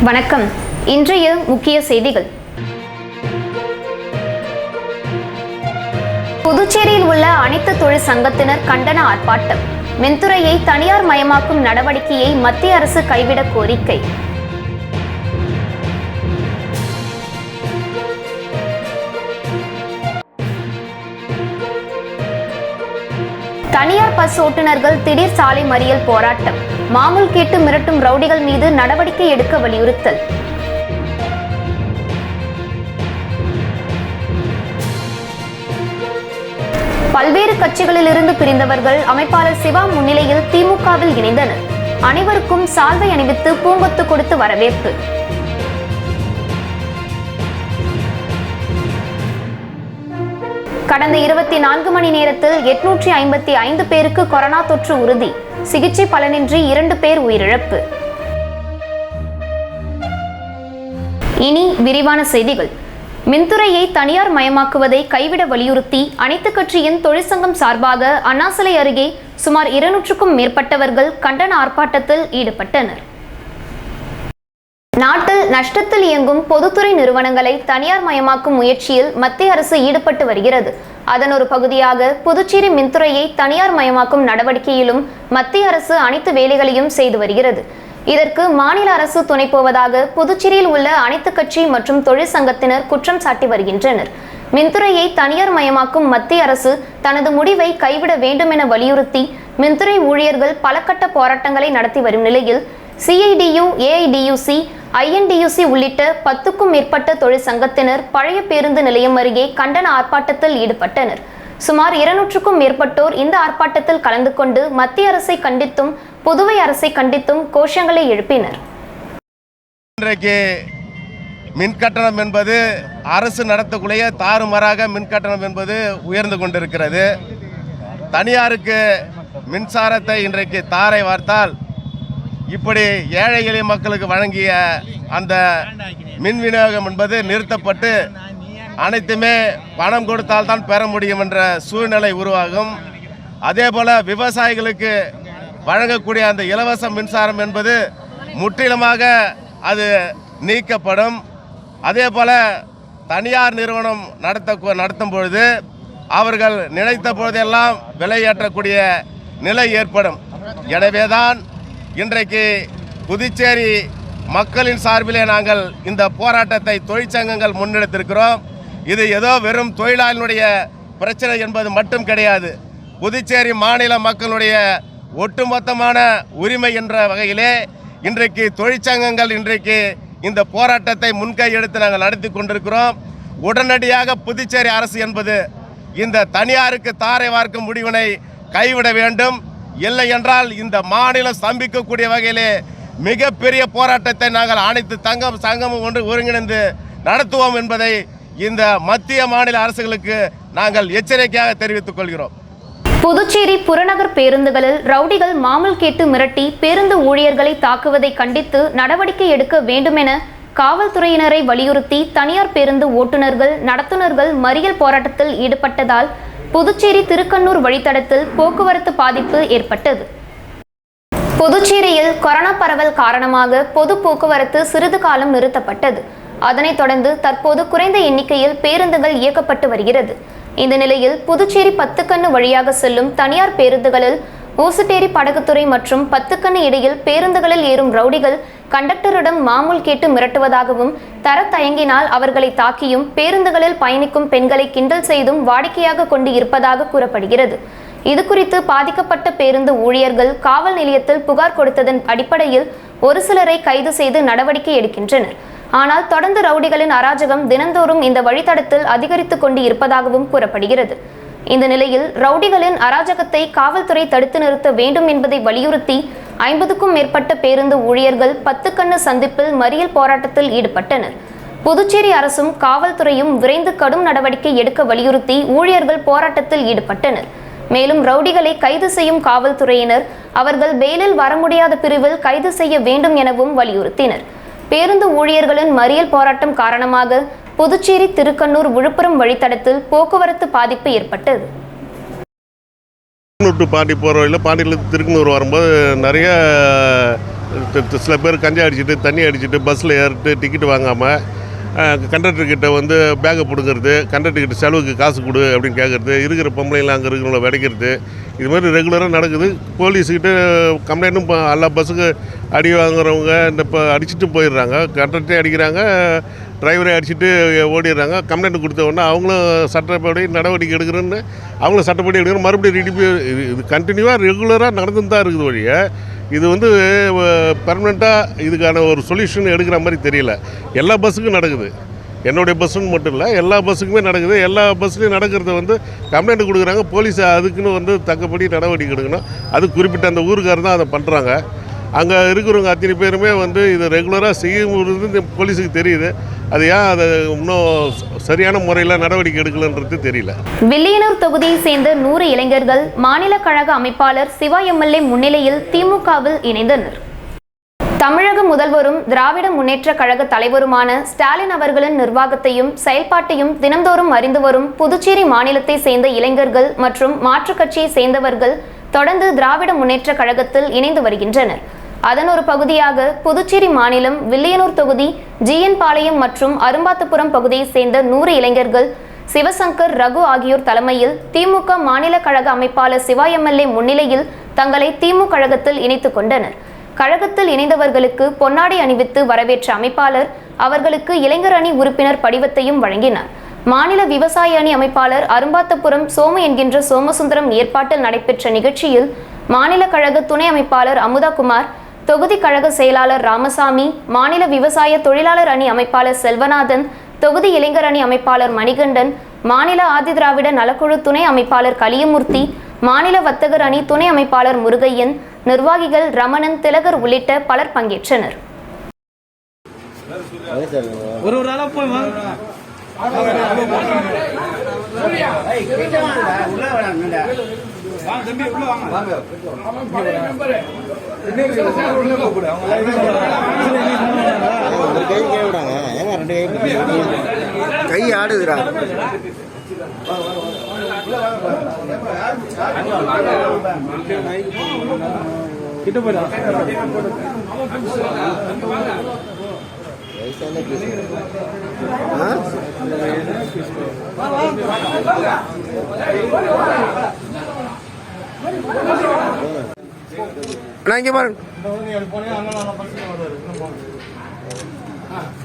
வணக்கம். இன்றைய முக்கிய செய்திகள். புதுச்சேரியில் உள்ள அனைத்து தொழிற்சங்கத்தினர் கண்டன ஆர்ப்பாட்டம். மின்துறையை தனியார் மயமாக்கும் நடவடிக்கையை மத்திய அரசு கைவிட கோரிக்கை. தனியார் பஸ் ஓட்டுநர்கள் திடீர் சாலை மறியல் போராட்டம். மாமூல் கேட்டு மிரட்டும் ரவுடிகள் மீது நடவடிக்கை எடுக்க வலியுறுத்தல். பல்வேறு கட்சிகளிலிருந்து பிரிந்தவர்கள் அமைப்பாளர் சிவா முன்னிலையில் திமுகவில் இணைந்தனர். அனைவருக்கும் சால்வை அணிவித்து பூங்கொத்து கொடுத்து வரவேற்பு. கடந்த 24 மணி நேரத்தில் 855 பேருக்கு கொரோனா தொற்று உறுதி. சிகிச்சை பலனின்றி 2 பேர் உயிரிழப்பு. இனி விரிவான செய்திகள். மின்துறையை தனியார் மயமாக்குவதை கைவிட வலியுறுத்தி அனைத்து கட்சியின் தொழிற்சங்கம் சார்பாக அண்ணாசிலை அருகே சுமார் 200க்கும் மேற்பட்டவர்கள் கண்டன ஆர்ப்பாட்டத்தில் ஈடுபட்டனர். நாட்டில் நஷ்டத்தில் இயங்கும் பொதுத்துறை நிறுவனங்களை தனியார் மயமாக்கும் முயற்சியில் மத்திய அரசு ஈடுபட்டு வருகிறது. அதன் ஒரு பகுதியாக புதுச்சேரி மின்துறையை தனியார் மயமாக்கும் நடவடிக்கையிலும் மத்திய அரசு அனைத்து வேலைகளையும் செய்து வருகிறது. இதற்கு மாநில அரசு துணை போவதாக புதுச்சேரியில் உள்ள அனைத்து கட்சி மற்றும் தொழிற்சங்கத்தினர் குற்றம் சாட்டி வருகின்றனர். மின்துறையை தனியார் மயமாக்கும் மத்திய அரசு தனது முடிவை கைவிட வேண்டும் என வலியுறுத்தி மின்துறை ஊழியர்கள் பல கட்ட போராட்டங்களை நடத்தி வரும் நிலையில் CIDU, AIDUC, INDUC உள்ளிட்ட 10க்கும் மேற்பட்ட தொழிற்சங்கத்தினர் பழைய பேருந்து நிலையம் அருகே கண்டன ஆர்ப்பாட்டத்தில் ஈடுபட்டனர். சுமார் 200க்கும் மேற்பட்டோர் இந்த ஆர்ப்பாட்டத்தில் கலந்து கொண்டு மத்திய அரசை கண்டித்தும் புதுவை அரசை கண்டித்தும் கோஷங்களை எழுப்பினர். இன்றைக்கு மின்கட்டணம் என்பது அரசு நடத்தக்கூடிய தாறுமாறாக மின்கட்டணம் என்பது உயர்ந்து கொண்டிருக்கிறது. தனியாருக்கு மின்சாரத்தை இன்றைக்கு தாரை வார்த்தால் இப்படி ஏழை எளிய மக்களுக்கு வழங்கிய அந்த மின் விநியோகம் என்பது நிறுத்தப்பட்டு அனைத்துமே பணம் கொடுத்தால் தான் பெற முடியும் என்ற சூழ்நிலை உருவாகும். அதே போல் விவசாயிகளுக்கு வழங்கக்கூடிய அந்த இலவச மின்சாரம் என்பது முற்றிலுமாக அது நீக்கப்படும். அதே போல் தனியார் நிறுவனம் நடத்தும் பொழுது அவர்கள் நினைத்த பொழுதெல்லாம் விலை ஏற்றக்கூடிய நிலை ஏற்படும். எனவேதான் இன்றைக்கு புதுச்சேரி மக்களின் சார்பிலே நாங்கள் இந்த போராட்டத்தை தொழிற்சங்கங்கள் முன்னெடுத்திருக்கிறோம். இது ஏதோ வெறும் தொழிலாளினுடைய பிரச்சனை என்பது மட்டும் கிடையாது. புதுச்சேரி மாநில மக்களுடைய ஒட்டுமொத்தமான உரிமை என்ற வகையிலே இன்றைக்கு தொழிற்சங்கங்கள் இன்றைக்கு இந்த போராட்டத்தை முன்கை எடுத்து நாங்கள் நடத்தி கொண்டிருக்கிறோம். உடனடியாக புதுச்சேரி அரசு என்பது இந்த தனியாருக்கு தாரை வார்க்கும் முடிவினை கைவிட வேண்டும். இல்லை என்றால் இந்த மாநிலம் ஸ்தம்பிக்கக்கூடிய வகையிலே மிகப்பெரிய போராட்டத்தை நாங்கள் அனைத்து சங்கமும் ஒன்று ஒருங்கிணைந்து நடத்துவோம் என்பதை இந்த மத்திய மாநில அரசுகளுக்கு நாங்கள் எச்சரிக்கையாக தெரிவித்துக் கொள்கிறோம். புதுச்சேரி புறநகர் பேருந்துகளில் ரவுடிகள் மாமூல் கேட்டு மிரட்டி பேருந்து ஊழியர்களை தாக்குவதை கண்டித்து நடவடிக்கை எடுக்க வேண்டும் என காவல்துறையினரை வலியுறுத்தி தனியார் பேருந்து ஓட்டுநர்கள் நடத்துனர்கள் மறியல் போராட்டத்தில் ஈடுபட்டதால் புதுச்சேரி திருக்கண்ணூர் வழித்தடத்தில் போக்குவரத்து பாதிப்பு ஏற்பட்டது. புதுச்சேரியில் கொரோனா பரவல் காரணமாக பொது போக்குவரத்து சிறிது காலம் நிறுத்தப்பட்டது. அதனைத் தொடர்ந்து தற்போது குறைந்த எண்ணிக்கையில் பேருந்துகள் இயக்கப்பட்டு வருகிறது. இந்த நிலையில் புதுச்சேரி 10 கண்ணு வழியாக செல்லும் தனியார் பேருந்துகளில் ஊசுட்டேரி படகுத்துறை மற்றும் 10 கண்ணு இடையில் பேருந்துகளில் ஏறும் ரவுடிகள் கண்டக்டரிடம் மாமூல் கேட்டு மிரட்டுவதாகவும் தர தயங்கினால் அவர்களை தாக்கியும் பேருந்துகளில் பயணிக்கும் பெண்களை கிண்டல் செய்தும் வாடிக்கையாக கொண்டு இருப்பதாக கூறப்படுகிறது. இது குறித்து பாதிக்கப்பட்ட பேருந்து ஊழியர்கள் காவல் நிலையத்தில் புகார் கொடுத்ததன் அடிப்படையில் ஒரு சிலரை கைது செய்து நடவடிக்கை எடுக்கின்றனர். ஆனால் தொடர்ந்து ரவுடிகளின் அராஜகம் தினந்தோறும் இந்த வழித்தடத்தில் அதிகரித்து கொண்டு இருப்பதாகவும் கூறப்படுகிறது. இந்த நிலையில் ரவுடிகளின் அராஜகத்தை காவல்துறை தடுத்து நிறுத்த வேண்டும் என்பதை வலியுறுத்தி 50க்கும் மேற்பட்ட பேருந்து ஊழியர்கள் 10 கண்ணு சந்திப்பில் மறியல் போராட்டத்தில் ஈடுபட்டனர். புதுச்சேரி அரசும் காவல்துறையும் விரைந்து கடும் நடவடிக்கை எடுக்க வலியுறுத்தி ஊழியர்கள் போராட்டத்தில் ஈடுபட்டனர். மேலும் ரவுடிகளை கைது செய்யும் காவல்துறையினர் அவர்கள் பெயிலில் வர முடியாத பிரிவில் கைது செய்ய வேண்டும் எனவும் வலியுறுத்தினர். பேருந்து ஊழியர்களின் மறியல் போராட்டம் காரணமாக புதுச்சேரி திருக்கண்ணூர் விழுப்புரம் வழித்தடத்தில் போக்குவரத்து பாதிப்பு ஏற்பட்டது. பாண்டி போகிற வழியில் பாண்டியிலேருந்து திருக்கனூர் வரும்போது நிறைய சில பேர் கஞ்சா அடிச்சுட்டு தண்ணி அடிச்சுட்டு பஸ்ஸில் ஏறிட்டு டிக்கெட் வாங்காமல் கண்டக்டர்கிட்ட வந்து பேக்கை பிடுங்கிறது, கண்டக்டர்கிட்ட செலவுக்கு காசு கொடு அப்படின்னு கேட்குறது, இருக்கிற பொம்பளைலாம் அங்கே இருக்கிறவங்கள விடைக்கிறது, இது மாதிரி ரெகுலராக நடக்குது. போலீஸுக்கிட்ட கம்ப்ளைண்ட்டும் இப்போ எல்லா பஸ்ஸுக்கு அடி வாங்குறவங்க இப்போ அடிச்சுட்டு போயிடுறாங்க, கண்டக்டரே அடிக்கிறாங்க, டிரைவரை அடிச்சுட்டு ஓடிடுறாங்க. கம்ப்ளைண்ட் கொடுத்த உடனே அவங்களும் சட்டப்படி நடவடிக்கை எடுக்கிறேன்னு அவங்களும் சட்டப்படி எடுக்கிறோம். மறுபடியும் இது கண்டினியூவாக ரெகுலராக நடந்துன்னு தான் இருக்குது வழிய இது வந்து பெர்மனெண்ட்டாக இதுக்கான ஒரு சொல்யூஷன் எடுக்கிற மாதிரி தெரியல. எல்லா பஸ்ஸுக்கும் நடக்குது, என்னுடைய பஸ்ஸுன்னு மட்டும் இல்லை, எல்லா பஸ்ஸுக்குமே நடக்குது. எல்லா பஸ்ஸுலையும் நடக்கிறத வந்து கம்ப்ளைண்ட் கொடுக்குறாங்க. போலீஸ் அதுக்குன்னு வந்து தக்கபடி நடவடிக்கை எடுக்கணும். அது குறிப்பிட்ட அந்த ஊருக்காரர் தான் அதை பண்ணுறாங்க. அங்கே இருக்கிறவங்க அத்தனை பேருமே வந்து இதை ரெகுலராக செய்யும்போது போலீஸுக்கு தெரியுது. அது ஏன் அதை இன்னும் சரியான முறையில் நடவடிக்கை எடுக்கலன்றது தெரியல. வில்லியனூர் தொகுதியை சேர்ந்த 100 இளைஞர்கள் மாநில கழக அமைப்பாளர் சிவா எம்எல்ஏ முன்னிலையில் திமுகவில் இணைந்தனர். தமிழக முதல்வரும் திராவிட முன்னேற்ற கழக தலைவருமான ஸ்டாலின் அவர்களின் நிர்வாகத்தையும் செயல்பாட்டையும் தினந்தோறும் அறிந்து வரும் புதுச்சேரி மாநிலத்தை சேர்ந்த இளைஞர்கள் மற்றும் மாற்றுக் கட்சியை சேர்ந்தவர்கள் தொடர்ந்து திராவிட முன்னேற்ற கழகத்தில் இணைந்து வருகின்றனர். அதன் ஒரு பகுதியாக புதுச்சேரி மாநிலம் வில்லியனூர் தொகுதி GN பாளையம் மற்றும் அரும்பாத்தபுரம் பகுதியை சேர்ந்த 100 இளைஞர்கள் சிவசங்கர், ரகு ஆகியோர் தலைமையில் திமுக மாநில கழக அமைப்பாளர் சிவா எம்எல்ஏ முன்னிலையில் தங்களை திமுக கழகத்தில் இணைத்துக் கொண்டனர். கழகத்தில் இணைந்தவர்களுக்கு பொன்னாடை அணிவித்து வரவேற்ற அமைப்பாளர் அவர்களுக்கு இளைஞர் அணி உறுப்பினர் படிவத்தையும் வழங்கினார். மாநில விவசாய அணி அமைப்பாளர் அரும்பாத்தபுரம் சோமு என்கின்ற சோமசுந்தரம் ஏற்பாட்டில் நடைபெற்ற நிகழ்ச்சியில் மாநில கழக துணை அமைப்பாளர் அமுதாகுமார், தொகுதி கழக செயலாளர் ராமசாமி, மாநில விவசாய தொழிலாளர் அணி அமைப்பாளர் செல்வநாதன், தொகுதி இளைஞர் அணி அமைப்பாளர் மணிகண்டன், மாநில ஆதிதிராவிட நலக்குழு துணை அமைப்பாளர் கலியமூர்த்தி, மாநில வர்த்தகர் அணி துணை அமைப்பாளர் முருகையன், நிர்வாகிகள் ரமணன், திலகர் உள்ளிட்ட பலர் பங்கேற்றனர். கை ஆடுதுடா. கிட்ட போடா.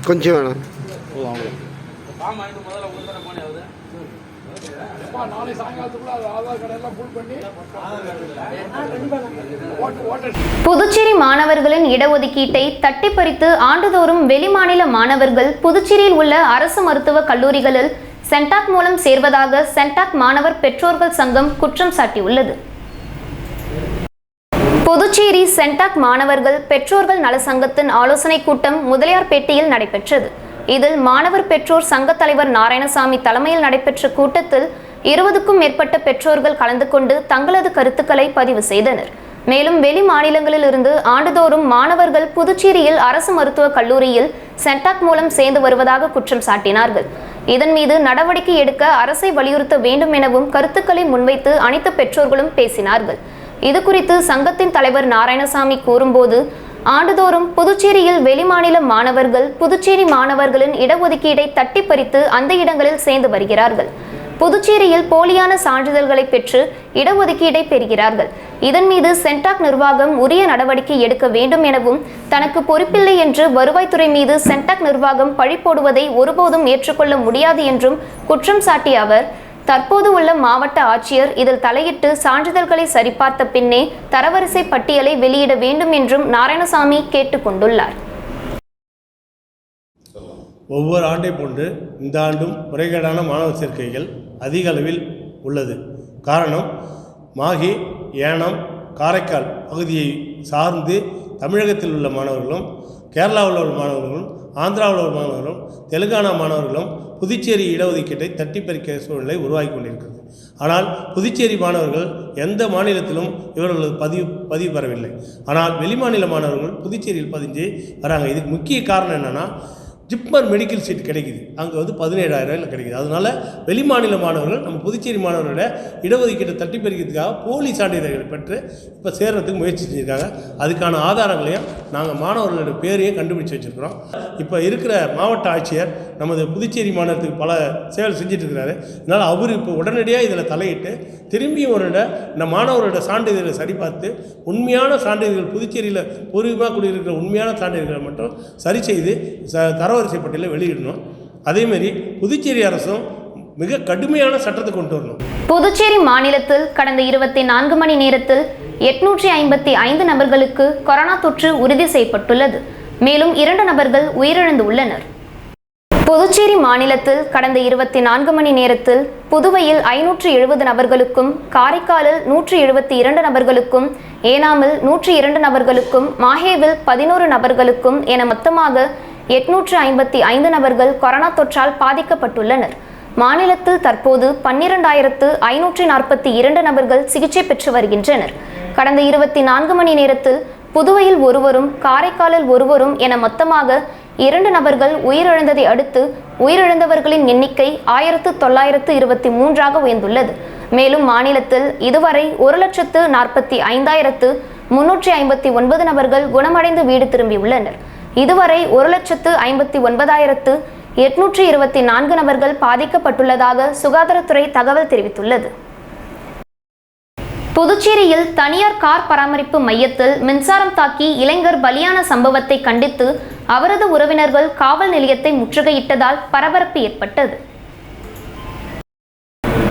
கொஞ்சம் வேணும். புதுச்சேரி மாணவர்களின் இடஒதுக்கீட்டை தட்டி பறித்து ஆண்டுதோறும் வெளிமாநில மாணவர்கள் புதுச்சேரியில் உள்ள அரசு மருத்துவக் கல்லூரிகளில் சென்டாக் மூலம் சேர்வதாக சென்டாக் மாணவர் பெற்றோர்கள் சங்கம் குற்றம் சாட்டியுள்ளது. புதுச்சேரி சென்டாக் மாணவர்கள் பெற்றோர்கள் நல சங்கத்தின் ஆலோசனை கூட்டம் முதலியார்பேட்டையில் நடைபெற்றது. இதில் மாணவர் பெற்றோர் சங்க தலைவர் நாராயணசாமி தலைமையில் நடைபெற்ற கூட்டத்தில் 20க்கும் மேற்பட்ட பெற்றோர்கள் கலந்து கொண்டு தங்களது கருத்துக்களை பதிவு செய்தனர். மேலும் வெளி மாநிலங்களில் இருந்து ஆண்டுதோறும் மாணவர்கள் புதுச்சேரியில் அரசு மருத்துவக் கல்லூரியில் சென்டாக் மூலம் சேர்ந்து வருவதாக குற்றம் சாட்டினார்கள். இதன் மீது நடவடிக்கை எடுக்க அரசை வலியுறுத்த வேண்டும் எனவும் கருத்துக்களை முன்வைத்து அனைத்து பெற்றோர்களும் பேசினார்கள். இது குறித்து சங்கத்தின் தலைவர் நாராயணசாமி கூறும்போது, ஆண்டுதோறும் புதுச்சேரியில் வெளிமாநில மாணவர்கள் புதுச்சேரி மாணவர்களின் இடஒதுக்கீடை தட்டி பறித்து அந்த இடங்களில் சேர்ந்து வருகிறார்கள். புதுச்சேரியில் போலியான சான்றிதழ்களை பெற்று இடஒதுக்கீடை பெறுகிறார்கள். இதன் மீது சென்டாக் நிர்வாகம் உரிய நடவடிக்கை எடுக்க வேண்டும் எனவும், தனக்கு பொறுப்பில்லை என்று வருவாய்த்துறை மீது சென்டாக் நிர்வாகம் பழி போடுவதை ஒருபோதும் ஏற்றுக்கொள்ள முடியாது என்றும் குற்றம் சாட்டிய அவர், தற்போது உள்ள மாவட்ட ஆட்சியர் இதில் தலையிட்டு சான்றிதழ்களை சரிபார்த்த பின்னே தரவரிசை பட்டியலை வெளியிட வேண்டும் என்றும் நாராயணசாமி கேட்டுக்கொண்டுள்ளார். ஒவ்வொரு ஆண்டை போன்று இந்த ஆண்டும் முறைகேடான மாணவர் சேர்க்கைகள் அதிக அளவில் உள்ளது. காரணம், மாஹே, ஏனாம், காரைக்கால் பகுதியை சார்ந்து தமிழகத்தில் உள்ள மாணவர்களும், கேரளாவில் உள்ள மாணவர்களும், ஆந்திராவில் உள்ள மாணவர்களும், தெலுங்கானா மாணவர்களும் புதுச்சேரி இடஒதுக்கீட்டை தட்டி பறிக்க சூழ்நிலை உருவாகி கொண்டிருக்கிறது. ஆனால் புதுச்சேரி மாணவர்கள் எந்த மாநிலத்திலும் இவர்களது பதிவு பெறவில்லை. ஆனால் வெளிமாநில மாணவர்கள் புதுச்சேரியில் பதிஞ்சு வராங்க. இதுக்கு முக்கிய காரணம் என்னென்னா, ஜிப்மர் மெடிக்கல் சீட் கிடைக்குது, அங்கே வந்து 17,000 கிடைக்குது. அதனால் வெளிமாநில மாணவர்கள் நம்ம புதுச்சேரி மாணவர்களோட இடஒதுக்கீட்டை தட்டி பறிக்கிறதுக்காக போலி சான்றிதழ்களை பெற்று இப்போ சேர்றதுக்கு முயற்சி செஞ்சுருக்காங்க. அதுக்கான ஆதாரங்களையும் நாங்கள் மாணவர்களோட பேரையும் கண்டுபிடிச்சி வச்சுருக்கிறோம். இப்போ இருக்கிற மாவட்ட ஆட்சியர் நமது புதுச்சேரி மாநிலத்துக்கு பல சேவை செஞ்சுட்டு இருக்கிறாரு. அதனால் அவர் இப்போ உடனடியாக இதில் தலையிட்டு திரும்பியும் இந்த மாணவரோட சான்றிதழை சரிபார்த்து உண்மையான சான்றிதழ்கள் புதுச்சேரியில் பூர்வீகமாக குடியிருக்கிற உண்மையான சான்றிதழ்களை மட்டும் சரி செய்து தரவரிசை பட்டியலில் வெளியிடணும். அதேமாரி புதுச்சேரி அரசும் மிக கடுமையான சட்டத்தை கொண்டு வரணும். புதுச்சேரி மாநிலத்தில் கடந்த 24 மணி நேரத்தில் 855 நபர்களுக்கு கொரோனா தொற்று உறுதி செய்யப்பட்டுள்ளது. மேலும் 2 நபர்கள் உயிரிழந்து உள்ளனர். புதுச்சேரி மாநிலத்தில் கடந்த 24 மணி நேரத்தில் புதுவையில் 570 நபர்களுக்கும், காரைக்காலில் 172 நபர்களுக்கும், ஏனாமில் 102 நபர்களுக்கும், மாஹேவில் 11 நபர்களுக்கும் என மொத்தமாக 855 நபர்கள் கொரோனா தொற்றால் பாதிக்கப்பட்டுள்ளனர். மாநிலத்தில் தற்போது 12,542 நபர்கள் சிகிச்சை பெற்று வருகின்றனர். கடந்த 24 மணி நேரத்தில் புதுவையில் ஒருவரும், காரைக்காலில் ஒருவரும் என மொத்தமாக 2 நபர்கள் உயிரிழந்ததை அடுத்து உயிரிழந்தவர்களின் எண்ணிக்கை 1923 உயர்ந்துள்ளது. மேலும் மாநிலத்தில் இதுவரை 1,45,359 நபர்கள் குணமடைந்து வீடு திரும்பியுள்ளனர். இதுவரை 1,59,824 நபர்கள் பாதிக்கப்பட்டுள்ளதாக சுகாதாரத்துறை தகவல் தெரிவித்துள்ளது. புதுச்சேரியில் தனியார் கார் பராமரிப்பு மையத்தில் மின்சாரம் தாக்கி இளைஞர் பலியான சம்பவத்தை கண்டித்து அவரது உறவினர்கள் காவல் நிலையத்தை முற்றுகையிட்டதால் பரபரப்பு ஏற்பட்டது.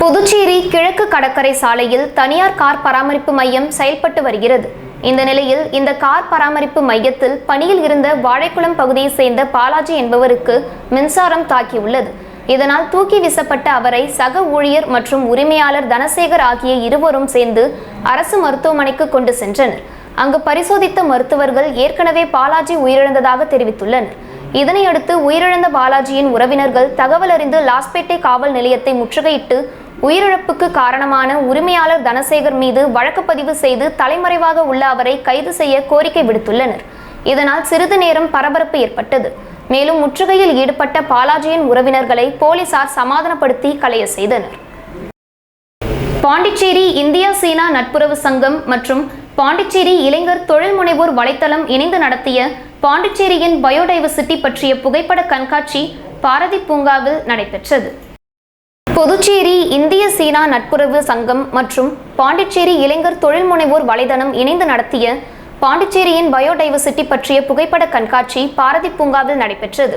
புதுச்சேரி கிழக்கு கடற்கரை சாலையில் தனியார் கார் பராமரிப்பு மையம் செயல்பட்டு வருகிறது. இந்த நிலையில் இந்த கார் பராமரிப்பு மையத்தில் பணியில் இருந்த வாழைக்குளம் பகுதியை சேர்ந்த பாலாஜி என்பவருக்கு மின்சாரம் தாக்கியுள்ளது. இதனால் தூக்கி வீசப்பட்ட அவரை சக ஊழியர் மற்றும் உரிமையாளர் தனசேகர் ஆகிய இருவரும் சேர்ந்து அரசு மருத்துவமனைக்கு கொண்டு சென்றனர். அங்கு பரிசோதித்த மருத்துவர்கள் ஏற்கனவே பாலாஜி உயிரிழந்ததாக தெரிவித்துள்ளனர். இதனையடுத்து உயிரிழந்த பாலாஜியின் உறவினர்கள் தகவல் அறிந்து லாஸ்பேட்டை காவல் நிலையத்தை முற்றுகையிட்டு உயிரிழப்புக்கு காரணமான உரிமையாளர் தனசேகர் மீது வழக்கு பதிவு செய்து தலைமறைவாக உள்ள அவரை கைது செய்ய கோரிக்கை விடுத்துள்ளனர். இதனால் சிறிது நேரம் பரபரப்பு ஏற்பட்டது. மேலும் முற்றுகையில் ஈடுபட்ட பாலாஜியின் உறவினர்களை போலீசார் சமாதானப்படுத்தி கலைய செய்தனர். பாண்டிச்சேரி இந்தியா சீனா நட்புறவு சங்கம் மற்றும் பாண்டிச்சேரி இளைஞர் தொழில் முனைவோர் வலைத்தளம் இணைந்து நடத்திய பாண்டிச்சேரியின் பயோடைவர்சிட்டி பற்றிய புகைப்பட கண்காட்சி பாரதி பூங்காவில் நடைபெற்றது. புதுச்சேரி இந்திய சீனா நட்புறவு சங்கம் மற்றும் பாண்டிச்சேரி இளைஞர் தொழில் முனைவோர் வலைதளம் இணைந்து நடத்திய பாண்டிச்சேரியின் பயோடைவர்சிட்டி பற்றிய புகைப்பட கண்காட்சி பாரதி பூங்காவில் நடைபெற்றது.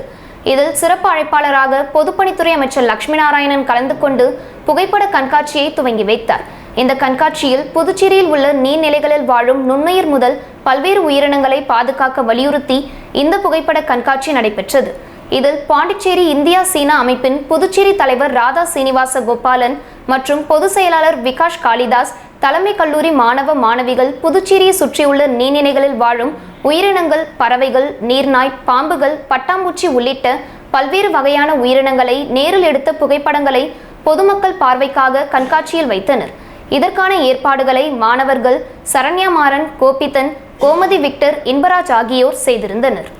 இதில் சிறப்பு அழைப்பாளராக பொதுப்பணித்துறை அமைச்சர் லட்சுமி நாராயணன் கலந்து கொண்டு புகைப்பட கண்காட்சியை துவங்கி வைத்தார். இந்த கண்காட்சியில் புதுச்சேரியில் உள்ள நீர்நிலைகளில் வாழும் நுண்ணுயிர் முதல் பல்வேறு உயிரினங்களை பாதுகாக்க வலியுறுத்தி இந்த புகைப்பட கண்காட்சி நடைபெற்றது. இதில் பாண்டிச்சேரி இந்தியா சீனா அமைப்பின் புதுச்சேரி தலைவர் ராதா சீனிவாச கோபாலன் மற்றும் பொதுச் செயலாளர் விகாஷ் காளிதாஸ், தலைமை கல்லூரி மாணவ மாணவிகள் புதுச்சேரியை சுற்றியுள்ள நீர்நிலைகளில் வாழும் உயிரினங்கள், பறவைகள், நீர்நாய், பாம்புகள், பட்டாம்பூச்சி உள்ளிட்ட பல்வேறு வகையான உயிரினங்களை நேரில் எடுத்த புகைப்படங்களை பொதுமக்கள் பார்வைக்காக கண்காட்சியில் வைத்தனர். இதற்கான ஏற்பாடுகளை மாணவர்கள் சரண்யா மாறன், கோபிதன், கோமதி விக்டர், இன்பராஜ் ஆகியோர் செய்திருந்தனர்.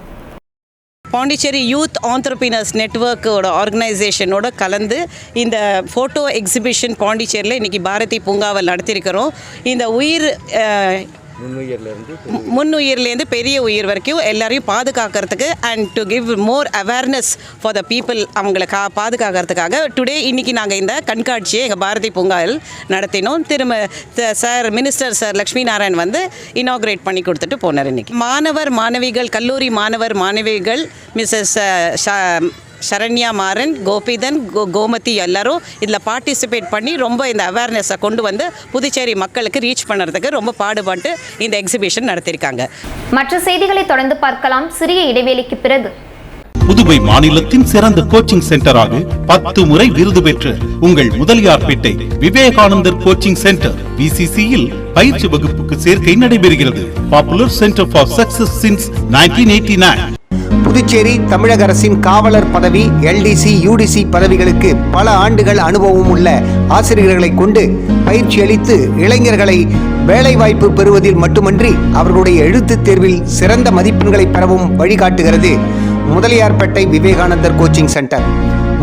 பாண்டிச்சேரி யூத் ஆண்டர்பிரினர்ஸ் நெட்வொர்க்கோட ஆர்கனைசேஷனோட கலந்து இந்த ஃபோட்டோ எக்ஸிபிஷன் பாண்டிச்சேரியில் இன்றைக்கி பாரதி பூங்காவில் நடத்தியிருக்கிறோம். இந்த முன்னுயிர்லேருந்து பெரிய உயிர் வரைக்கும் எல்லாரையும் பாதுகாக்கிறதுக்கு and to give more awareness for the people, அவங்களை பாதுகாக்கிறதுக்காக டுடே இன்றைக்கி நாங்கள் இந்த கண்காட்சியை எங்கள் பாரதி பூங்காவில் நடத்தினோம். Sir minister sir Lakshmi Narayan வந்து இனாக்ரேட் பண்ணி கொடுத்துட்டு போனார். இன்றைக்கி மாணவர் மாணவிகள், கல்லூரி மாணவர் மாணவிகள், மிஸ்ஸஸ் சரண்யா மாறன், கோபிதன், கோமதி எல்லாரும் இதில் பார்ட்டிசிபேட் பண்ணி ரொம்ப இந்த அவேர்னஸை கொண்டு வந்து புதுச்சேரி மக்களுக்கு ரீச் பண்ணுறதுக்கு ரொம்ப பாடுபட்டு இந்த எக்ஸிபிஷன் நடத்தியிருக்காங்க. மற்ற செய்திகளை தொடர்ந்து பார்க்கலாம் சிறிய இடைவேளைக்கு பிறகு. புதுவை மாநிலத்தின் சிறந்த கோச்சிங் சென்டராக 10 முறை விருது பெற்ற உங்கள் முதலியார்பேட்டை விவேகானந்தர் கோச்சிங் சென்டர் VCCயில் பயிற்சி வகுப்புக்கு சேர்க்கை நடைபெறுகிறது. Popular centre for success since 1989. Puducherry தமிழக அரசின் காவலர் பதவி, LDC, UDC பதவிகளுக்கு பல ஆண்டுகள் அனுபவம் உள்ள ஆசிரியர்களை கொண்டு பயிற்சி அளித்து இளைஞர்களை வேலைவாய்ப்பு பெறுவதில் மட்டுமன்றி அவர்களுடைய எழுத்துத் தேர்வில் சிறந்த மதிப்பெண்களை பெறவும் வழிகாட்டுகிறது. முதலியார்பேட்டை விவேகானந்தர் கோச்சிங் சென்டர்.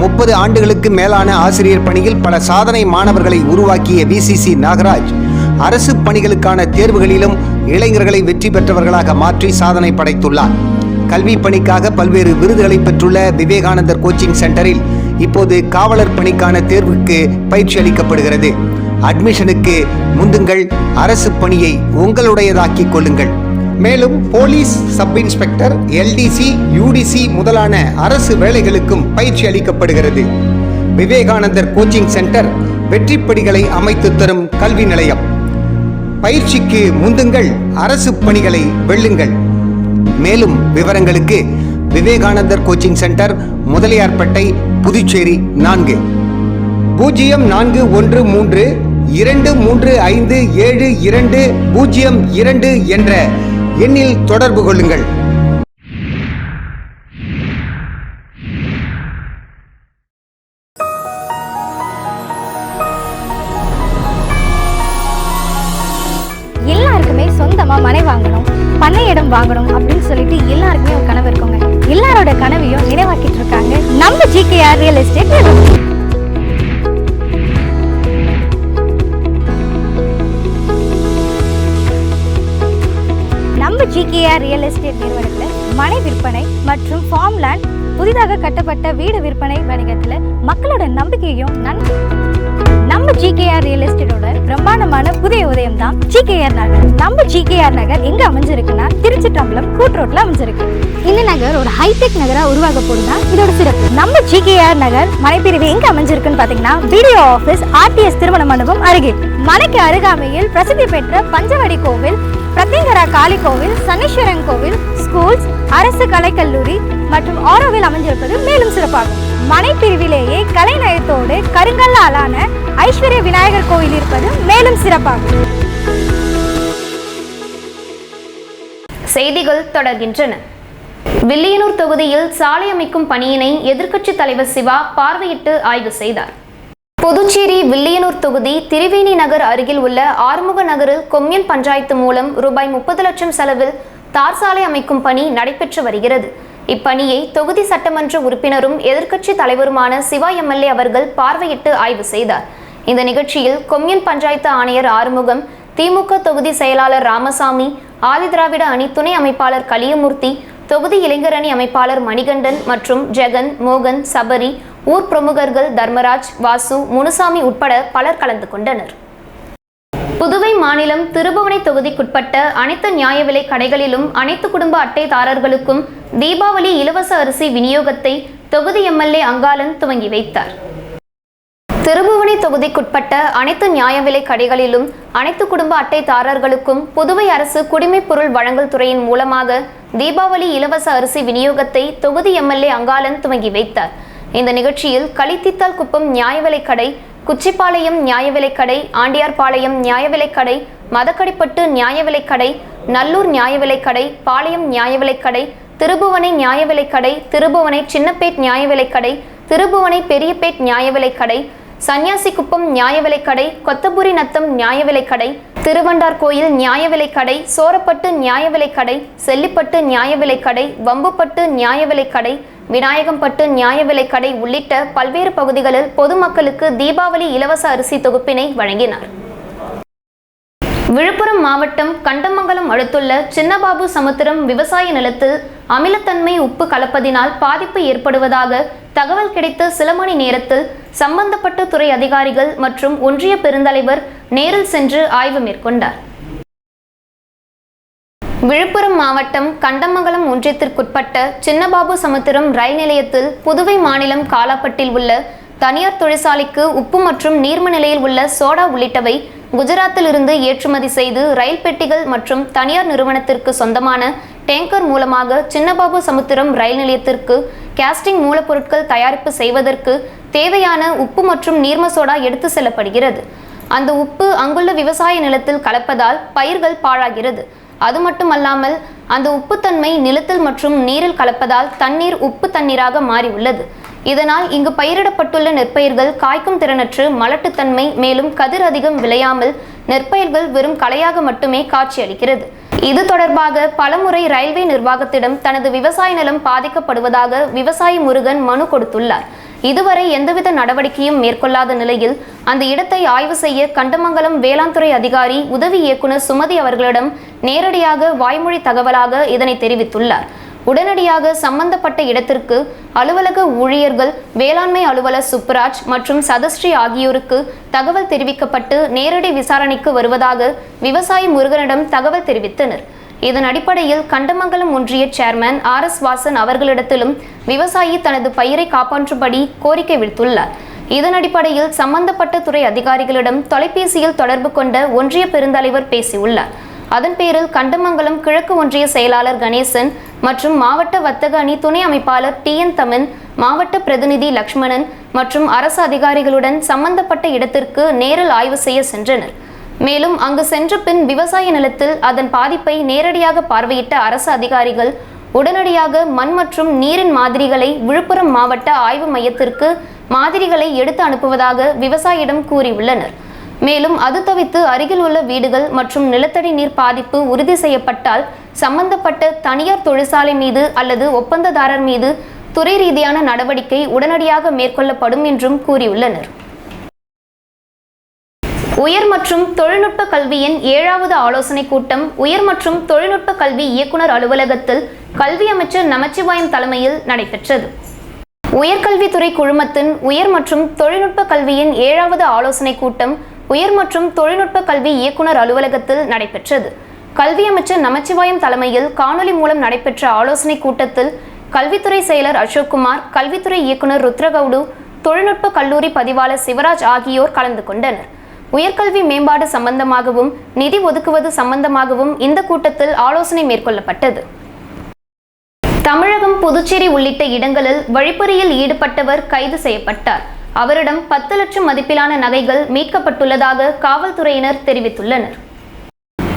30 ஆண்டுகளுக்கு மேலான ஆசிரியர் பணியில் பல சாதனை மாணவர்களை உருவாக்கிய விசிசி நாகராஜ் அரசு பணிகளுக்கான தேர்வுகளிலும் இளைஞர்களை வெற்றி பெற்றவர்களாக மாற்றி சாதனை படைத்துள்ளார். கல்வி பணிக்காக பல்வேறு விருதுகளை பெற்றுள்ள விவேகானந்தர் கோச்சிங் சென்டரில் இப்போது காவலர் பணிக்கான தேர்வுக்கு பயிற்சி அளிக்கப்படுகிறது. அட்மிஷனுக்கு முந்துங்கள், அரசு பணியை உங்களுடையதாக்கிக் கொள்ளுங்கள். மேலும் police, sub inspector, LDC, UTC முதலான அரசு வேலைகளுக்கும் பயிற்சி அளிக்கப்படுகிறது. விவேகானந்தர் கோச்சிங் சென்டர் வெற்றிப்படிகளை அமைத்து தரும் கல்வி நிலையம். பயிற்சிக்கு முந்துங்கள், அரசு பணிகளை வெல்லுங்கள். மேலும் விவரங்களுக்கு விவேகானந்தர் கோச்சிங் சென்டர், முதலியார்பேட்டை, புதுச்சேரி 4 0413 235722 என்ற எண்ணில் தொடர்பு கொள்ளுங்கள். எல்லாருக்குமே சொந்தமா மனை வாங்கணும், பண்ணை இடம் வாங்கணும் அப்படின்னு சொல்லிட்டு எல்லாருக்குமே ஒரு கனவு இருக்குங்க. எல்லாரோட கனவையும் நிறைவாக்கிட்டு இருக்காங்க நம்ம GKR ரியல் எஸ்டேட் நிறுவனம். நம்ம GKR ரியல் எஸ்டேட் நிறுவனத்தில் மனை விற்பனை மற்றும் ஃபார்ம் லேண்ட், புதிதாக கட்டப்பட்ட வீடு விற்பனை வணிகத்தில் மக்களோட நம்பிக்கையும் நம்ம GKR ரியல் எஸ்டேட்டோட பிரம்மாண்டமான புதிய உதயம் தான் GKR நகர். நம்ம GKR நகர் எங்க அமைஞ்சிருக்குன்னா திருச்சிற்றம்பலம் கூட்ரோட்ல அமைஞ்சிருக்கு. இந்த நகர் ஒரு ஹைடெக் நகரா உருவாக போடுதான் இதோட சிறப்பு. நம்ம GKR நகர் மனைப்பிரிவு எங்க அமைஞ்சிருக்குன்னு பாத்தீங்கன்னா BDO ஆபீஸ், RTS திருமண மண்டபம் அருகே. மனைக்கு அருகாமையில் பிரசித்தி பெற்ற பஞ்சவடி கோவில், பிரத்யங்கரா காளி கோவில், சனீஸ்வரன் கோவில், ஸ்கூல்ஸ், அரசு கலைக்கல்லூரி மற்றும் ஆரோவில் அமைஞ்சிருப்பது மேலும் சிறப்பாகும். மனைப்பிரிவிலேயே கலைநயத்தோடு கருங்கல்லாலான ஐஸ்வர்ய விநாயகர் கோயில் இருப்பது மேலும் சிறப்பாகும். செய்திகள் தொடர்கின்றன. வில்லியனூர் தொகுதியில் சாலை அமைக்கும் பணியினை எதிர்க்கட்சித் தலைவர் சிவா பார்வையிட்டு ஆய்வு செய்தார். புதுச்சேரி வில்லியனூர் தொகுதி திரிவேணி நகர் அருகில் உள்ள ஆறுமுக நகரில் கொம்யூன் பஞ்சாயத்து மூலம் ரூபாய் 30 லட்சம் செலவில் தார் சாலை அமைக்கும் பணி நடைபெற்று வருகிறது. இப்பணியை தொகுதி சட்டமன்ற உறுப்பினரும் எதிர்க்கட்சி தலைவருமான சிவா MLA அவர்கள் பார்வையிட்டு ஆய்வு செய்தார். இந்த நிகழ்ச்சியில் கொம்யூன் பஞ்சாயத்து ஆணையர் ஆறுமுகம், திமுக தொகுதி செயலாளர் ராமசாமி, ஆதிதிராவிட அணி துணை அமைப்பாளர் கலியமூர்த்தி, தொகுதி இளைஞர் அணி அமைப்பாளர் மணிகண்டன் மற்றும் ஜெகன், மோகன், சபரி, ஊர் பிரமுகர்கள் தர்மராஜ், வாசு, முனுசாமி உட்பட பலர் கலந்து கொண்டனர். புதுவை மாநிலம் திருபுவனை தொகுதிக்குட்பட்ட அனைத்து நியாய விலை கடைகளிலும் அனைத்து குடும்ப அட்டைதாரர்களுக்கும் தீபாவளி இலவச அரிசி விநியோகத்தை தொகுதி MLA அங்காளன் துவங்கி வைத்தார். திருபுவனை தொகுதிக்குட்பட்ட அனைத்து நியாய விலை கடைகளிலும் அனைத்து குடும்ப அட்டைதாரர்களுக்கும் புதுவை அரசு குடிமைப் பொருள் வழங்கல் துறையின் மூலமாக தீபாவளி இலவச அரிசி விநியோகத்தை தொகுதி MLA அங்காளன் துவங்கி வைத்தார். இந்த நிகழ்ச்சியில் களித்தித்தால் குப்பம் நியாய விலை கடை, குச்சிப்பாளையம் நியாய விலைக்கடை, ஆண்டியார்பாளையம் நியாய விலைக்கடை, மதக்கடிப்பட்டு நியாய விலைக்கடை, நல்லூர் நியாய விலைக்கடை, பாளையம் நியாய விலைக்கடை, திருபுவனை நியாய விலைக்கடை, திருபுவனை சின்னப்பேட் நியாய விலைக்கடை, திருபுவனை பெரியப்பேட் நியாய விலைக்கடை, சன்னியாசிக்குப்பம் நியாய விலைக்கடை, கொத்தபுரி நத்தம் நியாய விலைக்கடை, திருவண்டார் கோயில் நியாய விலைக்கடை, சோரப்பட்டு நியாய விலைக்கடை, செல்லிப்பட்டு நியாய விலைக்கடை, வம்புப்பட்டு நியாய விலைக்கடை, விநாயகம்பட்டு நியாய விலைக்கடை உள்ளிட்ட பல்வேறு பகுதிகளில் பொதுமக்களுக்கு தீபாவளி இலவச அரிசி தொகுப்பினை வழங்கினார். விழுப்புரம் மாவட்டம் கண்டமங்கலம் அடுத்துள்ள சின்னபாபு சமுத்திரம் விவசாய நிலத்தில் அமிலத்தன்மை உப்பு கலப்பதினால் பாதிப்பு ஏற்படுவதாக தகவல் கிடைத்த சில மணி நேரத்தில் சம்பந்தப்பட்ட துறை அதிகாரிகள் மற்றும் ஒன்றிய பெருந்தலைவர் நேரில் சென்று ஆய்வு மேற்கொண்டார். விழுப்புரம் மாவட்டம் கண்டமங்கலம் ஒன்றியத்திற்குட்பட்ட சின்னபாபு சமுத்திரம் ரயில் நிலையத்தில் புதுவை மாநிலம் காலாப்பட்டில் உள்ள தனியார் தொழிற்சாலைக்கு உப்பு மற்றும் நீர்ம நிலையில் உள்ள சோடா உள்ளிட்டவை குஜராத்தில் இருந்து ஏற்றுமதி செய்து ரயில் பெட்டிகள் மற்றும் தனியார் நிறுவனத்திற்கு சொந்தமான டேங்கர் மூலமாக சின்னபாபு சமுத்திரம் ரயில் நிலையத்திற்கு கேஸ்டிங் மூலப்பொருட்கள் தயாரிப்பு செய்வதற்கு தேவையான உப்பு மற்றும் நீர்ம சோடா எடுத்து செல்லப்படுகிறது. அந்த உப்பு அங்குள்ள விவசாய நிலத்தில் கலப்பதால் பயிர்கள் பாழாகிறது. அது மட்டுமல்லாமல் அந்த உப்புத்தன்மை நிலத்தில் மற்றும் நீரில் கலப்பதால் தண்ணீர் உப்பு தண்ணீராக மாறி உள்ளது. இதனால் இங்கு பயிரிடப்பட்டுள்ள நெற்பயிர்கள் காய்க்கும் திறனற்று மலட்டுத்தன்மை, மேலும் கதிர் அதிகம் விளையாமல் நெற்பயிர்கள் வெறும் களையாக மட்டுமே காட்சியளிக்கிறது. இது தொடர்பாக பலமுறை ரயில்வே நிர்வாகத்திடம் தனது விவசாய நிலம் பாதிக்கப்படுவதாக விவசாயி முருகன் மனு கொடுத்துள்ளார். இதுவரை எந்தவித நடவடிக்கையும் மேற்கொள்ளாத நிலையில் அந்த இடத்தை ஆய்வு செய்ய கண்டமங்கலம் வேளாண் துறை அதிகாரி உதவி இயக்குனர் சுமதி அவர்களிடம் நேரடியாக வாய்மொழி தகவலாக இதனை தெரிவித்துள்ளார். உடனடியாக சம்பந்தப்பட்ட இடத்திற்கு அலுவலக ஊழியர்கள், வேளாண்மை அலுவலர் சுப்புராஜ் மற்றும் சதஸ்ரீ ஆகியோருக்கு தகவல் தெரிவிக்கப்பட்டு நேரடி விசாரணைக்கு வருவதாக விவசாயி முருகனிடம் தகவல் தெரிவித்தனர். இதன் அடிப்படையில் கண்டமங்கலம் ஒன்றிய சேர்மன் RS வாசன் அவர்களிடத்திலும் விவசாயி தனது பயிரை காப்பாற்றும்படி கோரிக்கை விடுத்துள்ளார். இதன் அடிப்படையில் சம்பந்தப்பட்ட துறை அதிகாரிகளிடம் தொலைபேசியில் தொடர்பு கொண்ட ஒன்றிய பெருந்தலைவர் பேசியுள்ளார். அதன் பேரில் கண்டமங்கலம் கிழக்கு ஒன்றிய செயலாளர் கணேசன் மற்றும் மாவட்ட வர்த்தக அணி துணை அமைப்பாளர் TN தமன், மாவட்ட பிரதிநிதி லக்ஷ்மணன் மற்றும் அரசு அதிகாரிகளுடன் சம்பந்தப்பட்ட இடத்திற்கு நேரில் ஆய்வு செய்ய சென்றனர். மேலும் அங்கு சென்ற பின் விவசாய நிலத்தில் அதன் பாதிப்பை நேரடியாக பார்வையிட்ட அரசு அதிகாரிகள் உடனடியாக மண் மற்றும் நீரின் மாதிரிகளை விழுப்புரம் மாவட்ட ஆய்வு மையத்திற்கு மாதிரிகளை எடுத்து அனுப்புவதாக விவசாயியிடம் கூறியுள்ளனர். மேலும் அது தவிர்த்து அருகில் உள்ள வீடுகள் மற்றும் நிலத்தடி நீர் பாதிப்பு உறுதி செய்யப்பட்டால் சம்பந்தப்பட்ட தனியார் தொழிற்சாலை மீது அல்லது ஒப்பந்ததாரர் மீது துறை ரீதியான நடவடிக்கை உடனடியாக மேற்கொள்ளப்படும் என்றும் கூறியுள்ளனர். உயர் மற்றும் தொழில்நுட்ப கல்வியின் 7வது ஆலோசனை கூட்டம் உயர் மற்றும் தொழில்நுட்ப கல்வி இயக்குனர் அலுவலகத்தில் கல்வி அமைச்சர் நமச்சிவாயம் தலைமையில் நடைபெற்றது. உயர்கல்வித்துறை குழுமத்தின் உயர் மற்றும் தொழில்நுட்ப கல்வியின் 7வது ஆலோசனை கூட்டம் உயர் மற்றும் தொழில்நுட்ப கல்வி இயக்குனர் அலுவலகத்தில் நடைபெற்றது. கல்வி அமைச்சர் நமச்சிவாயம் தலைமையில் காணொலி மூலம் நடைபெற்ற ஆலோசனை கூட்டத்தில் கல்வித்துறை செயலர் அசோக்குமார், கல்வித்துறை இயக்குனர் ருத்ரகவுடு, தொழில்நுட்ப கல்லூரி பதிவாளர் சிவராஜ் ஆகியோர் கலந்து கொண்டனர். உயர்கல்வி மேம்பாடு சம்பந்தமாகவும் நிதி ஒதுக்குவது சம்பந்தமாகவும் இந்த கூட்டத்தில் ஆலோசனை மேற்கொள்ளப்பட்டது. தமிழகம், புதுச்சேரி உள்ளிட்ட இடங்களில் வழிப்பறியில் ஈடுபட்டவர் கைது செய்யப்பட்டார். அவரிடம் 10 லட்சம் மதிப்பிலான நகைகள் மீட்கப்பட்டுள்ளதாக காவல்துறையினர் தெரிவித்துள்ளனர்.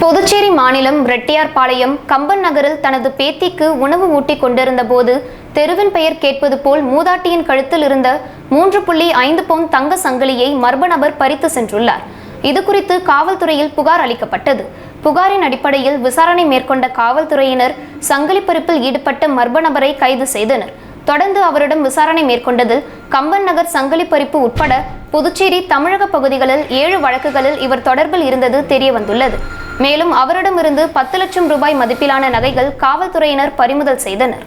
புதுச்சேரி மாநிலம் ரெட்டியார்பாளையம் கம்பன் நகரில் தனது பேத்திக்கு உணவு ஊட்டி கொண்டிருந்த போது தெருவின் பெயர் கேட்பது போல் மூதாட்டியின் கழுத்தில் இருந்த 3.5 பவுன் தங்க சங்கிலியை மர்ம நபர் பறித்து சென்றுள்ளார். இதுகுறித்து காவல்துறையில் புகார் அளிக்கப்பட்டது. புகாரின் அடிப்படையில் விசாரணை மேற்கொண்ட காவல்துறையினர் சங்கிலி பறிப்பில் ஈடுபட்ட மர்ம நபரை கைது செய்தனர். தொடர்ந்து அவரிடம் விசாரணை மேற்கொண்டதில் கம்பன் நகர் சங்கிலி பறிப்பு உட்பட புதுச்சேரி, தமிழக பகுதிகளில் 7 வழக்குகளில் இவர் தொடர்பில் இருந்தது தெரியவந்துள்ளது. மேலும் அவரிடமிருந்து 10 லட்சம் ரூபாய் மதிப்பிலான நகைகள் காவல்துறையினர் பறிமுதல் செய்தனர்.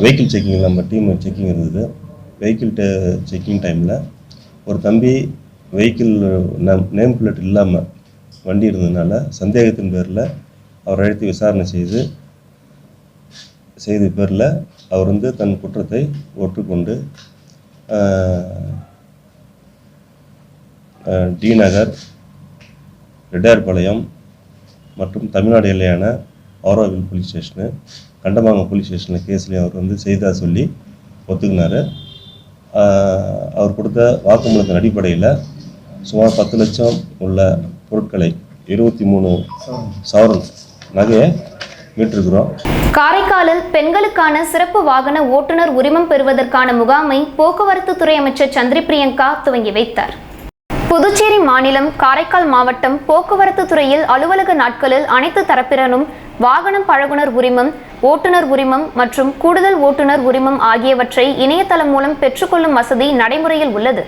வெஹிக்கிள் செக்கிங் நம்ம டீம் செக்கிங் இருந்தது. வெஹிக்கிள் செக்கிங் டைமில் ஒரு தம்பி வெஹிக்கிள் நேம் பிளேட் இல்லாமல் வண்டி இருந்ததுனால சந்தேகத்தின் பேரில் அவர் அழைத்து விசாரணை செய்த பேரில் அவர் தன் குற்றத்தை ஒற்றுக்கொண்டு டி நகர், ரெட்டியார்பாளையம் மற்றும் தமிழ்நாடு எல்லையான Auroville police station, Kandamangalam police ஸ்டேஷனில் கேஸ்லேயும் அவர் செய்தா சொல்லி ஒத்துக்கினார். அவர் கொடுத்த வாக்குமூலத்தின் அடிப்படையில் சுமார் 10 லட்சம் உள்ள பொருட்களை 23 சவரன் நகையை மீட்டிருக்கிறோம். காரைக்காலில் பெண்களுக்கான சிறப்பு வாகன ஓட்டுநர் உரிமம் பெறுவதற்கான முகாமை போக்குவரத்து துறை அமைச்சர் சந்திரி பிரியங்கா துவங்கி வைத்தார். புதுச்சேரி மாநிலம் காரைக்கால் மாவட்டம் போக்குவரத்து துறையில் அலுவலக நாட்களில் அனைத்து தரப்பினரும் வாகனம் பழகுனர் உரிமம், ஓட்டுநர் உரிமம் மற்றும் கூடுதல் ஓட்டுநர் உரிமம் ஆகியவற்றை இணையதளம் மூலம் பெற்றுக்கொள்ளும் வசதி நடைமுறையில் உள்ளது.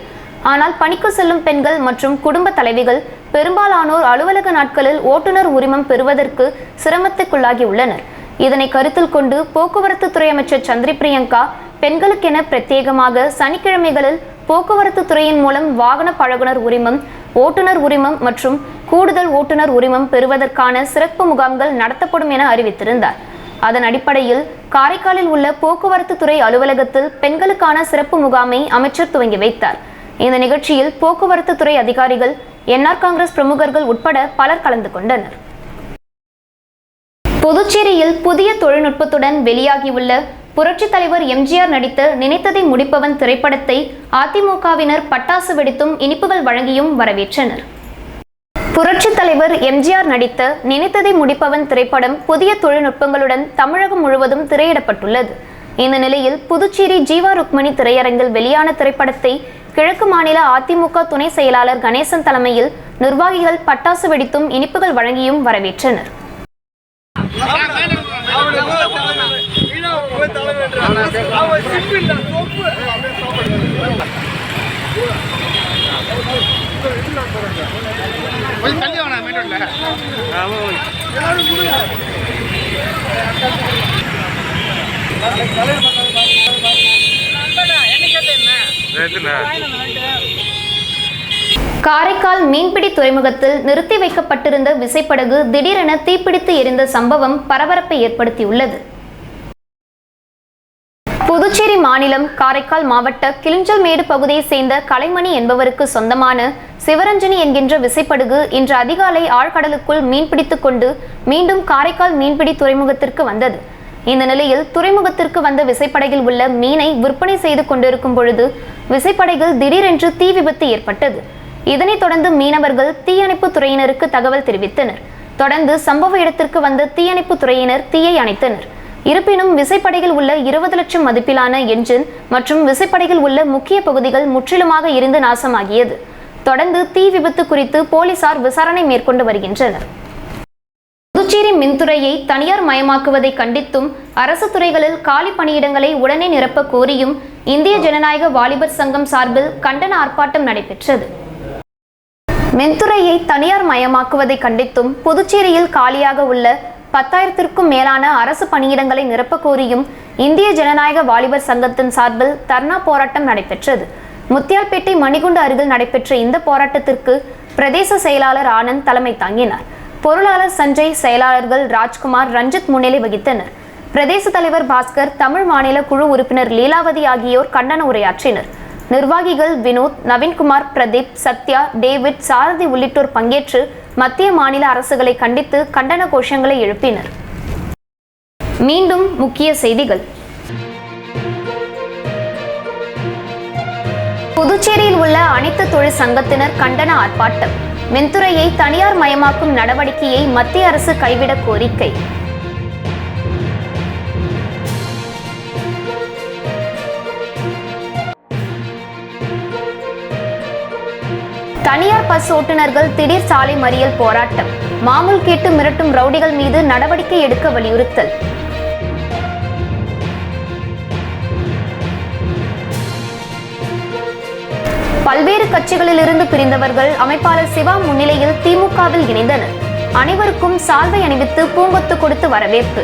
ஆனால் பணிக்கு செல்லும் பெண்கள் மற்றும் குடும்ப தலைவிகள் பெரும்பாலானோர் அலுவலக நாட்களில் ஓட்டுநர் உரிமம் பெறுவதற்கு சிரமத்துக்குள்ளாகி உள்ளனர். இதனை கருத்தில் கொண்டு போக்குவரத்து துறை அமைச்சர் சந்திரி பிரியங்கா பெண்களுக்கென பிரத்யேகமாக சனிக்கிழமைகளில் போக்குவரத்து துறையின் மூலம் வாகன பழகுனர் உரிமம், ஓட்டுநர் உரிமம் மற்றும் கூடுதல் ஓட்டுநர் உரிமம் பெறுவதற்கான சிறப்பு முகாம்கள் நடத்தப்படும் என அறிவித்திருந்தார். அதன் அடிப்படையில் காரைக்காலில் உள்ள போக்குவரத்து துறை அலுவலகத்தில் பெண்களுக்கான சிறப்பு முகாமை அமைச்சர் துவங்கி வைத்தார். இந்த நிகழ்ச்சியில் போக்குவரத்து துறை அதிகாரிகள், NR காங்கிரஸ் பிரமுகர்கள் உட்பட பலர் கலந்து கொண்டனர். புதுச்சேரியில் புதிய தொழில்நுட்பத்துடன் வெளியாகியுள்ள புரட்சி தலைவர் MGR நடித்த நினைத்ததை முடிப்பவன் திரைப்படத்தை அதிமுகவினர் பட்டாசு வெடித்தும் இனிப்புகள் வழங்கியும் வரவேற்றனர். புரட்சி தலைவர் MGR நடித்த நினைத்ததை முடிப்பவன் திரைப்படம் புதிய தொழில்நுட்பங்களுடன் தமிழகம் முழுவதும் திரையிடப்பட்டுள்ளது. இந்த நிலையில் புதுச்சேரி ஜீவா ருக்மணி திரையரங்கில் வெளியான திரைப்படத்தை கிழக்கு மாநில அதிமுக துணை செயலாளர் கணேசன் தலைமையில் நிர்வாகிகள் பட்டாசு வெடித்தும் இனிப்புகள் வழங்கியும் வரவேற்றனர். காரைக்கால் மீன்பிடி துறைமுகத்தில் நிறுத்தி வைக்கப்பட்டிருந்த விசைப்படகு திடீரென தீப்பிடித்து எரிந்த சம்பவம் பரபரப்பை ஏற்படுத்தியுள்ளது. புதுச்சேரி மாநிலம் காரைக்கால் மாவட்ட கிளிஞ்சல்மேடு பகுதியை சேர்ந்த கலைமணி என்பவருக்கு சொந்தமான சிவரஞ்சனி என்கின்ற விசைப்படகு இன்று அதிகாலை ஆழ்கடலுக்குள் மீன்பிடித்துக் கொண்டு மீண்டும் காரைக்கால் மீன்பிடி துறைமுகத்திற்கு வந்தது. இந்த நிலையில் துறைமுகத்திற்கு வந்த விசைப்படகில் உள்ள மீனை விற்பனை செய்து கொண்டிருக்கும் பொழுது விசைப்படகில் திடீரென்று தீ விபத்து ஏற்பட்டது. இதனைத் தொடர்ந்து மீனவர்கள் தீயணைப்பு துறையினருக்கு தகவல் தெரிவித்தனர். தொடர்ந்து சம்பவ இடத்திற்கு வந்த தீயணைப்பு துறையினர் தீயை அணைத்தனர். இருப்பினும் விசைப்படகில் உள்ள 20 லட்சம் மதிப்பிலான என்ஜின் மற்றும் விசைப்படகில் உள்ள முக்கிய பகுதிகள் முற்றிலுமாக எரிந்து நாசமாகியது. தொடர்ந்து தீ விபத்து குறித்து போலீசார் விசாரணை மேற்கொண்டு வருகின்றனர். புதுச்சேரி மின்துறையை தனியார் மயமாக்குவதை கண்டித்தும் அரசு துறைகளில் காலி பணியிடங்களை உடனே நிரப்ப கோரியும் இந்திய ஜனநாயக வாலிபர் சங்கம் சார்பில் கண்டன ஆர்ப்பாட்டம் நடைபெற்றது. மின்துறையை தனியார் மயமாக்குவதை கண்டித்தும் புதுச்சேரியில் காலியாக உள்ள 10,000க்கும் மேலான அரசு பணியிடங்களை நிரப்ப கோரியும் இந்திய ஜனநாயக வாலிபர் சங்கத்தின் சார்பில் தர்ணா போராட்டம் நடைபெற்றது. முத்தியால்பேட்டை மணிகுண்டு அருகில் நடைபெற்ற இந்த போராட்டத்திற்கு பிரதேச செயலாளர் ஆனந்த் தலைமை தாங்கினார். பொருளாளர் சஞ்சய், செயலாளர்கள் ராஜ்குமார், ரஞ்சித் முன்னிலை வகித்தனர். பிரதேச தலைவர் பாஸ்கர், தமிழ் மாநில குழு உறுப்பினர் லீலாவதி ஆகியோர் கண்டன உரையாற்றினர். நிர்வாகிகள் வினோத், நவீன்குமார், பிரதீப், சத்யா, டேவிட், சாரதி உள்ளிட்டோர் பங்கேற்று மத்திய மாநில அரசுகளை கண்டித்து கண்டன கோஷங்களை எழுப்பினர். மீண்டும் முக்கிய செய்திகள். புதுச்சேரியில் உள்ள அனைத்து தொழிற்சங்கத்தினர் கண்டன ஆர்ப்பாட்டம். மின்துறையை தனியார் மயமாக்கும் நடவடிக்கையை மத்திய அரசு கைவிட கோரிக்கை. தனியார் பஸ் ஓட்டுநர்கள் திடீர் சாலை மறியல் போராட்டம். மாமூல் கேட்டு மிரட்டும் ரவுடிகள் மீது நடவடிக்கை எடுக்க வலியுறுத்தல். பல்வேறு கட்சிகளிலிருந்து பிரிந்தவர்கள் அமைப்பாளர் சிவா முன்னிலையில் திமுகவில் இணைந்தனர். அனைவருக்கும் சால்வை அணிவித்து பூங்கொத்து கொடுத்து வரவேற்பு.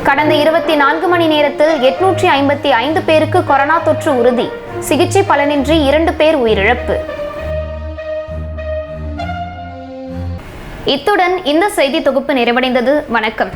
கடந்த 24 மணி நேரத்தில் 855 பேருக்கு கொரோனா தொற்று உறுதி. சிகிச்சை பலனின்றி 2 பேர் உயிரிழப்பு. இத்துடன் இந்த செய்தி தொகுப்பு நிறைவடைந்தது. வணக்கம்.